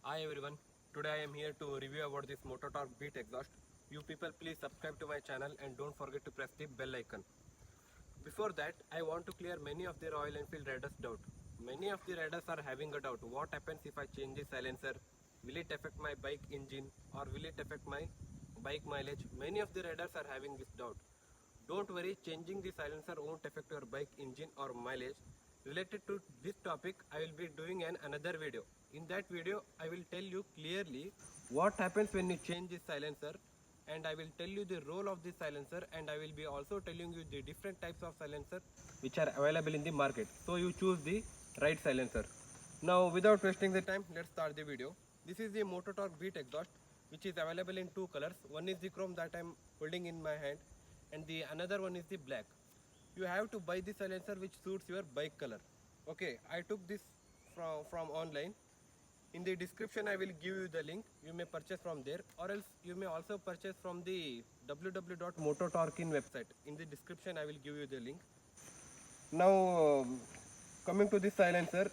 Hi everyone, today I am here to review about this MOTO TORQUE Beat exhaust. You people please subscribe to my channel and don't forget to press the bell icon. Before that, I want to clear many of the Royal Enfield riders' doubt. Many of the riders are having a doubt. What happens if I change the silencer? Will it affect my bike engine or will it affect my bike mileage? Many of the riders are having this doubt. Don't worry, changing the silencer won't affect your bike engine or mileage. Related to this topic, I will be doing another video. In that video, I will tell you clearly what happens when you change the silencer, and I will tell you the role of the silencer, and I will be also telling you the different types of silencer which are available in the market. So you choose the right silencer. Now without wasting the time, let's start the video. This is the MOTO TORQUE Beat exhaust which is available in two colors. One is the chrome that I am holding in my hand and the another one is the black. You have to buy the silencer which suits your bike color. Okay, I took this from online. In the description I will give you the link. You may purchase from there or else you may also purchase from the www.mototorquin website. In the description I will give you the link. Now coming to this silencer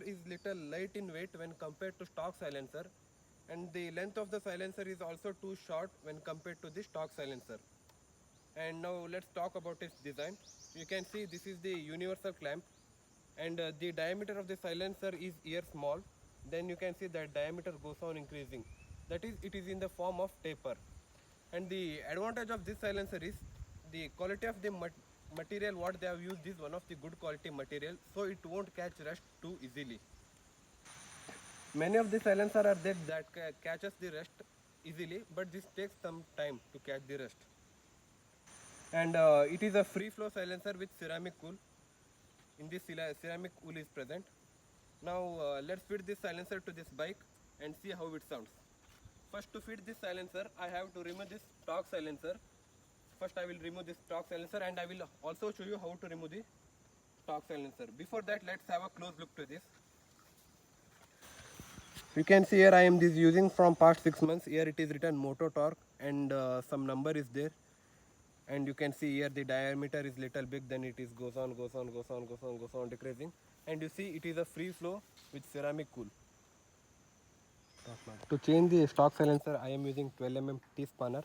is little light in weight when compared to stock silencer, and the length of the silencer is also too short when compared to the stock silencer. And now let's talk about its design. You can see this is the universal clamp, and the diameter of the silencer is here small. Then you can see that diameter goes on increasing. That is, it is in the form of taper. And the advantage of this silencer is the quality of the material what they have used is one of the good quality material, so it won't catch rust too easily. Many of the silencer are there that catches the rust easily, but this takes some time to catch the rust. And it is a free flow silencer with ceramic wool. In this ceramic wool is present. Now let's fit this silencer to this bike and see how it sounds. First, to fit this silencer I have to remove this stock silencer. First I will remove this stock silencer and I will also show you how to remove the stock silencer. Before that, let's have a close look to this. You can see here I am this using from past 6 months. Here it is written MOTO TORQUE and some number is there, and you can see here the diameter is little big, then it is goes on decreasing, and you see it is a free flow with ceramic wool. To change the stock silencer I am using 12 mm T spanner,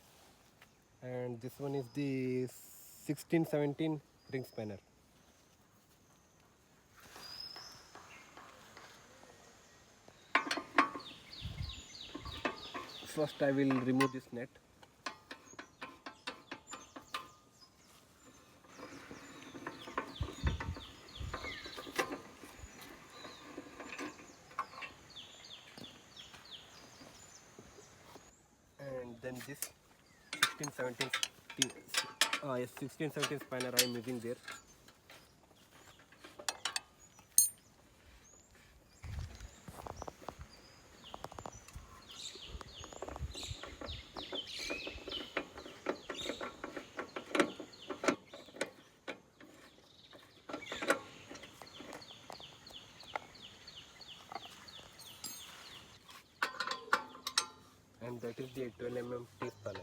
and this one is the 16-17 ring spanner. First I will remove this net. And then this 16-17 yes, 16-17 spanner I am using there. And that is the 12 mm T spanner.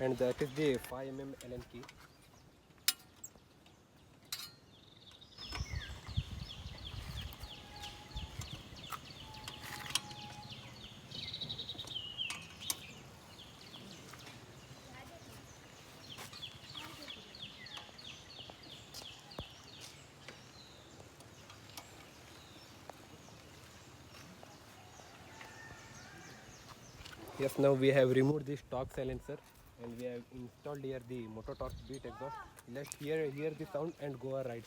and that is the 5 mm Allen key. Yes, now we have removed this stock silencer and we have installed here the MOTO TORQUE Beat exhaust. Let's hear the sound and go a ride.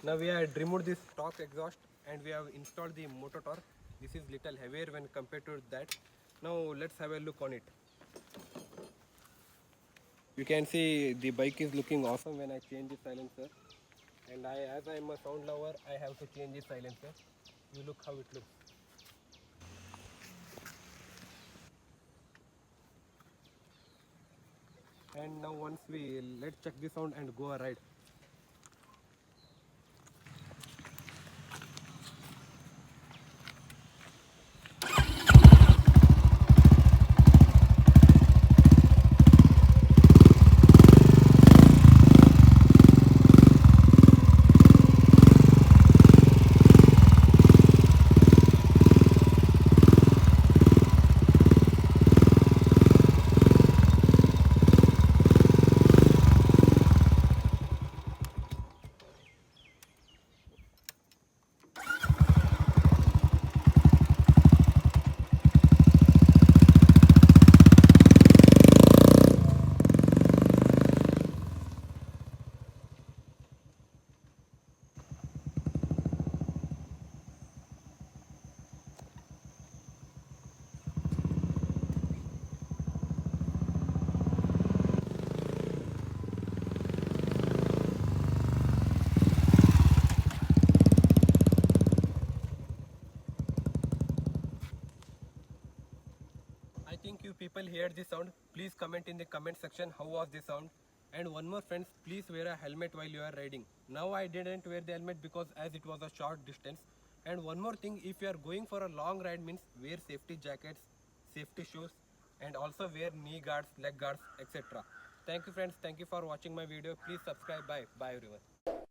Now we have removed this stock exhaust and we have installed the MOTO TORQUE. This is little heavier when compared to that. Now let's have a look on it. You can see the bike is looking awesome when I change the silencer. And as I am a sound lover, I have to change the silencer. You look how it looks. And now once let's check the sound and go a ride. I think you people heard the sound. Please comment in the comment section how was the sound. And one more friends, please wear a helmet while you are riding. Now I didn't wear the helmet because as it was a short distance. And one more thing, if you are going for a long ride means wear safety jackets, safety shoes and also wear knee guards, leg guards, etc. Thank you friends. Thank you for watching my video. Please subscribe. Bye. Bye everyone.